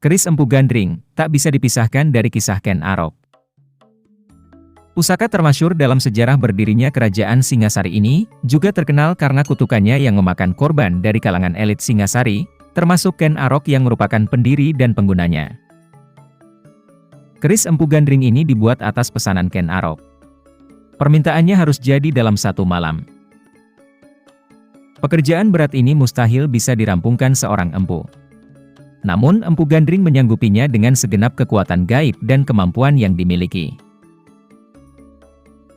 Keris Empu Gandring, tak bisa dipisahkan dari kisah Ken Arok. Pusaka termasyhur dalam sejarah berdirinya Kerajaan Singasari ini, juga terkenal karena kutukannya yang memakan korban dari kalangan elit Singasari, termasuk Ken Arok yang merupakan pendiri dan penggunanya. Keris Empu Gandring ini dibuat atas pesanan Ken Arok. Permintaannya harus jadi dalam 1 malam. Pekerjaan berat ini mustahil bisa dirampungkan seorang empu. Namun Empu Gandring menyanggupinya dengan segenap kekuatan gaib dan kemampuan yang dimiliki.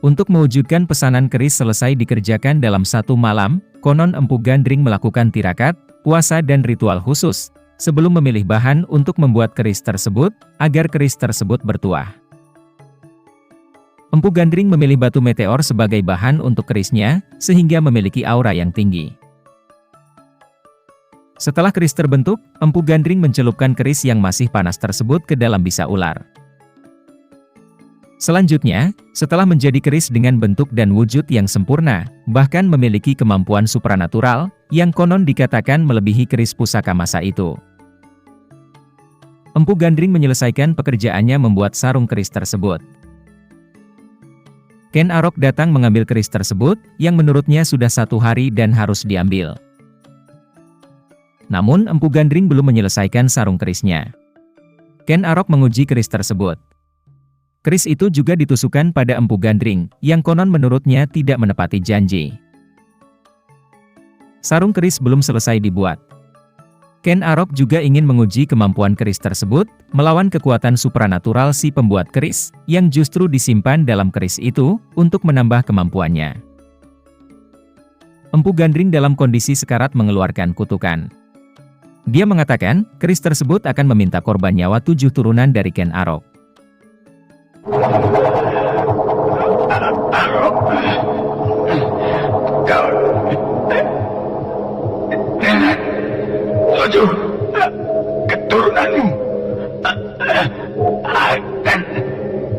Untuk mewujudkan pesanan keris selesai dikerjakan dalam 1 malam, konon Empu Gandring melakukan tirakat, puasa dan ritual khusus, sebelum memilih bahan untuk membuat keris tersebut, agar keris tersebut bertuah. Empu Gandring memilih batu meteor sebagai bahan untuk kerisnya, sehingga memiliki aura yang tinggi. Setelah keris terbentuk, Empu Gandring mencelupkan keris yang masih panas tersebut ke dalam bisa ular. Selanjutnya, setelah menjadi keris dengan bentuk dan wujud yang sempurna, bahkan memiliki kemampuan supranatural, yang konon dikatakan melebihi keris pusaka masa itu. Empu Gandring menyelesaikan pekerjaannya membuat sarung keris tersebut. Ken Arok datang mengambil keris tersebut, yang menurutnya sudah 1 hari dan harus diambil. Namun Empu Gandring belum menyelesaikan sarung kerisnya. Ken Arok menguji keris tersebut. Keris itu juga ditusukkan pada Empu Gandring, yang konon menurutnya tidak menepati janji. Sarung keris belum selesai dibuat. Ken Arok juga ingin menguji kemampuan keris tersebut, melawan kekuatan supranatural si pembuat keris, yang justru disimpan dalam keris itu, untuk menambah kemampuannya. Empu Gandring dalam kondisi sekarat mengeluarkan kutukan. Dia mengatakan, keris tersebut akan meminta korban nyawa 7 turunan dari Ken Arok. Arok, kau dengan 7 keturunanmu akan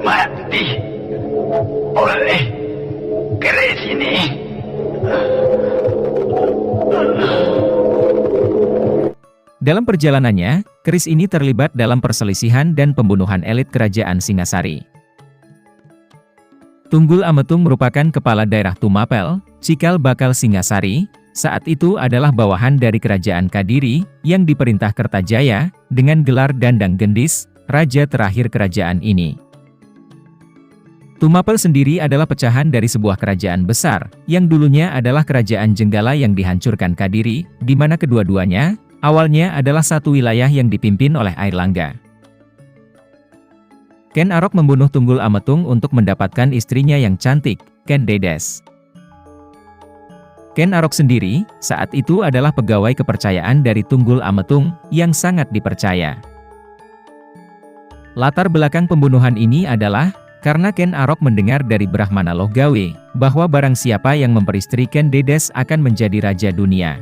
mati oleh keris ini. Dalam perjalanannya, keris ini terlibat dalam perselisihan dan pembunuhan elit Kerajaan Singasari. Tunggul Ametung merupakan kepala daerah Tumapel, cikal bakal Singasari, saat itu adalah bawahan dari Kerajaan Kadiri, yang diperintah Kertajaya, dengan gelar Dandang Gendis, raja terakhir kerajaan ini. Tumapel sendiri adalah pecahan dari sebuah kerajaan besar, yang dulunya adalah Kerajaan Jenggala yang dihancurkan Kadiri, di mana kedua-duanya, awalnya adalah satu wilayah yang dipimpin oleh Airlangga. Ken Arok membunuh Tunggul Ametung untuk mendapatkan istrinya yang cantik, Ken Dedes. Ken Arok sendiri, saat itu adalah pegawai kepercayaan dari Tunggul Ametung, yang sangat dipercaya. Latar belakang pembunuhan ini adalah, karena Ken Arok mendengar dari Brahmana Lohgawe, bahwa barang siapa yang memperistri Ken Dedes akan menjadi raja dunia.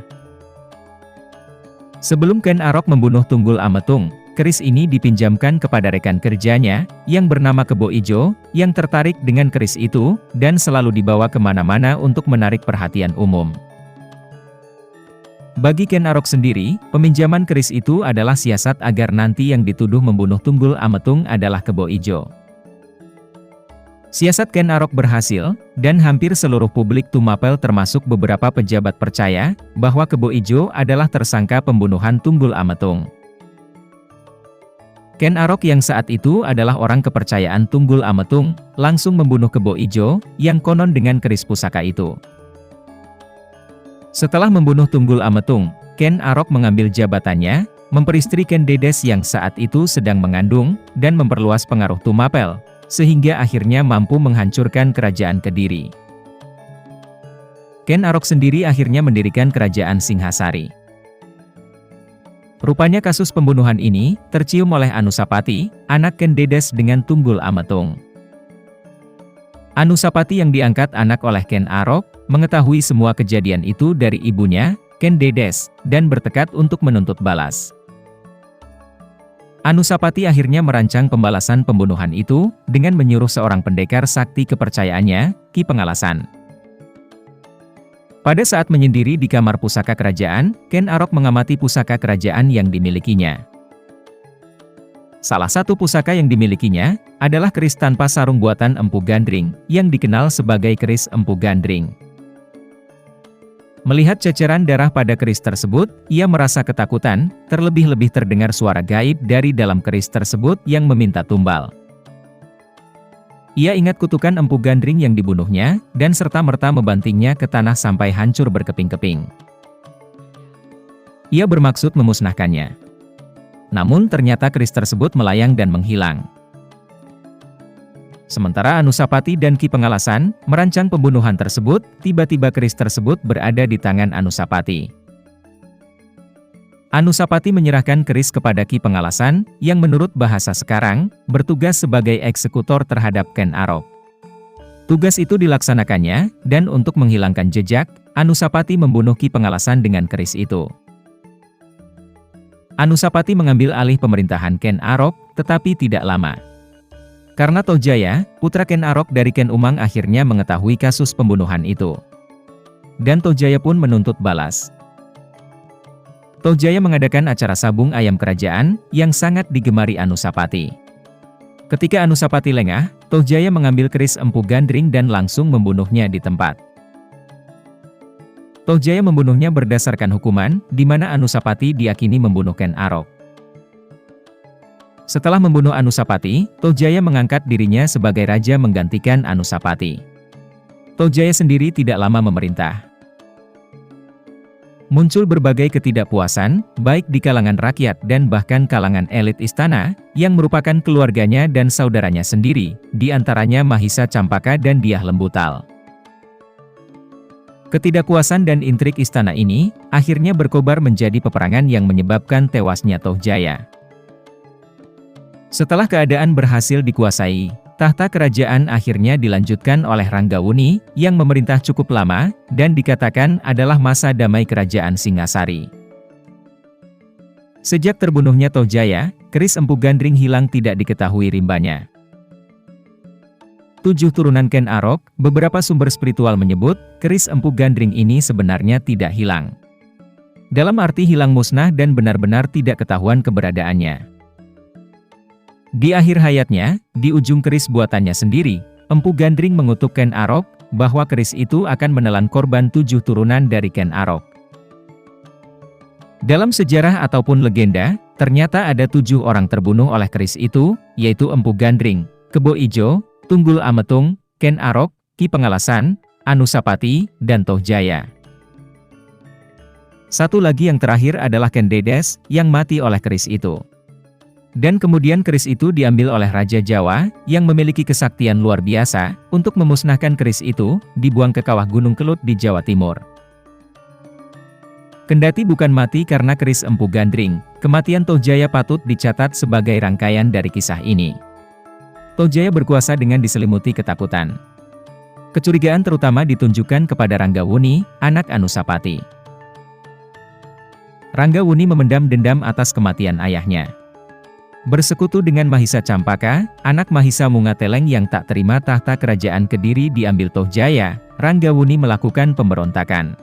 Sebelum Ken Arok membunuh Tunggul Ametung, keris ini dipinjamkan kepada rekan kerjanya, yang bernama Kebo Ijo, yang tertarik dengan keris itu, dan selalu dibawa kemana-mana untuk menarik perhatian umum. Bagi Ken Arok sendiri, peminjaman keris itu adalah siasat agar nanti yang dituduh membunuh Tunggul Ametung adalah Kebo Ijo. Siasat Ken Arok berhasil, dan hampir seluruh publik Tumapel termasuk beberapa pejabat percaya, bahwa Kebo Ijo adalah tersangka pembunuhan Tunggul Ametung. Ken Arok yang saat itu adalah orang kepercayaan Tunggul Ametung, langsung membunuh Kebo Ijo, yang konon dengan keris pusaka itu. Setelah membunuh Tunggul Ametung, Ken Arok mengambil jabatannya, memperistri Ken Dedes yang saat itu sedang mengandung, dan memperluas pengaruh Tumapel, sehingga akhirnya mampu menghancurkan kerajaan Kediri. Ken Arok sendiri akhirnya mendirikan Kerajaan Singhasari. Rupanya kasus pembunuhan ini tercium oleh Anusapati, anak Ken Dedes dengan Tunggul Ametung. Anusapati yang diangkat anak oleh Ken Arok, mengetahui semua kejadian itu dari ibunya, Ken Dedes, dan bertekad untuk menuntut balas. Anusapati akhirnya merancang pembalasan pembunuhan itu, dengan menyuruh seorang pendekar sakti kepercayaannya, Ki Pengalasan. Pada saat menyendiri di kamar pusaka kerajaan, Ken Arok mengamati pusaka kerajaan yang dimilikinya. Salah satu pusaka yang dimilikinya adalah keris tanpa sarung buatan Empu Gandring, yang dikenal sebagai keris Empu Gandring. Melihat ceceran darah pada keris tersebut, ia merasa ketakutan, terlebih-lebih terdengar suara gaib dari dalam keris tersebut yang meminta tumbal. Ia ingat kutukan Empu Gandring yang dibunuhnya, dan serta-merta membantingnya ke tanah sampai hancur berkeping-keping. Ia bermaksud memusnahkannya. Namun ternyata keris tersebut melayang dan menghilang. Sementara Anusapati dan Ki Pengalasan merancang pembunuhan tersebut, tiba-tiba keris tersebut berada di tangan Anusapati. Anusapati menyerahkan keris kepada Ki Pengalasan, yang menurut bahasa sekarang, bertugas sebagai eksekutor terhadap Ken Arok. Tugas itu dilaksanakannya, dan untuk menghilangkan jejak, Anusapati membunuh Ki Pengalasan dengan keris itu. Anusapati mengambil alih pemerintahan Ken Arok, tetapi tidak lama. Karena Tohjaya, putra Ken Arok dari Ken Umang akhirnya mengetahui kasus pembunuhan itu. Dan Tohjaya pun menuntut balas. Tohjaya mengadakan acara sabung ayam kerajaan, yang sangat digemari Anusapati. Ketika Anusapati lengah, Tohjaya mengambil keris Empu Gandring dan langsung membunuhnya di tempat. Tohjaya membunuhnya berdasarkan hukuman, di mana Anusapati diyakini membunuh Ken Arok. Setelah membunuh Anusapati, Tohjaya mengangkat dirinya sebagai raja menggantikan Anusapati. Tohjaya sendiri tidak lama memerintah. Muncul berbagai ketidakpuasan, baik di kalangan rakyat dan bahkan kalangan elit istana, yang merupakan keluarganya dan saudaranya sendiri, di antaranya Mahisa Campaka dan Dyah Lembutal. Ketidakpuasan dan intrik istana ini, akhirnya berkobar menjadi peperangan yang menyebabkan tewasnya Tohjaya. Setelah keadaan berhasil dikuasai, tahta kerajaan akhirnya dilanjutkan oleh Ranggawuni, yang memerintah cukup lama, dan dikatakan adalah masa damai kerajaan Singasari. Sejak terbunuhnya Tohjaya, keris Empu Gandring hilang tidak diketahui rimbanya. 7 turunan Ken Arok, beberapa sumber spiritual menyebut, keris Empu Gandring ini sebenarnya tidak hilang. Dalam arti hilang musnah dan benar-benar tidak ketahuan keberadaannya. Di akhir hayatnya, di ujung keris buatannya sendiri, Empu Gandring mengutuk Ken Arok, bahwa keris itu akan menelan korban 7 turunan dari Ken Arok. Dalam sejarah ataupun legenda, ternyata ada 7 orang terbunuh oleh keris itu, yaitu Empu Gandring, Kebo Ijo, Tunggul Ametung, Ken Arok, Ki Pengalasan, Anusapati, dan Tohjaya. Satu lagi yang terakhir adalah Ken Dedes, yang mati oleh keris itu. Dan kemudian keris itu diambil oleh Raja Jawa, yang memiliki kesaktian luar biasa, untuk memusnahkan keris itu, dibuang ke kawah Gunung Kelut di Jawa Timur. Kendati bukan mati karena keris Empu Gandring, kematian Tohjaya patut dicatat sebagai rangkaian dari kisah ini. Tohjaya berkuasa dengan diselimuti ketakutan. Kecurigaan terutama ditunjukkan kepada Ranggawuni, anak Anusapati. Ranggawuni memendam dendam atas kematian ayahnya. Bersekutu dengan Mahisa Campaka, anak Mahisa Mungateleng yang tak terima tahta kerajaan Kediri diambil Tohjaya, Ranggawuni melakukan pemberontakan.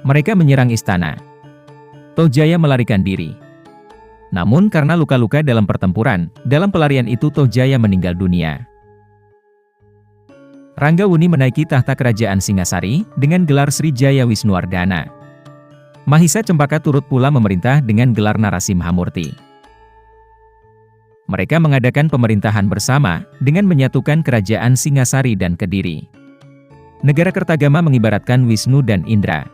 Mereka menyerang istana. Tohjaya melarikan diri. Namun karena luka-luka dalam pertempuran, dalam pelarian itu Tohjaya meninggal dunia. Ranggawuni menaiki tahta kerajaan Singasari, dengan gelar Sri Jaya Wisnuwardana. Mahisa Cempaka turut pula memerintah dengan gelar Narasimhamurti. Mereka mengadakan pemerintahan bersama, dengan menyatukan kerajaan Singasari dan Kediri. Negara Kertagama mengibaratkan Wisnu dan Indra.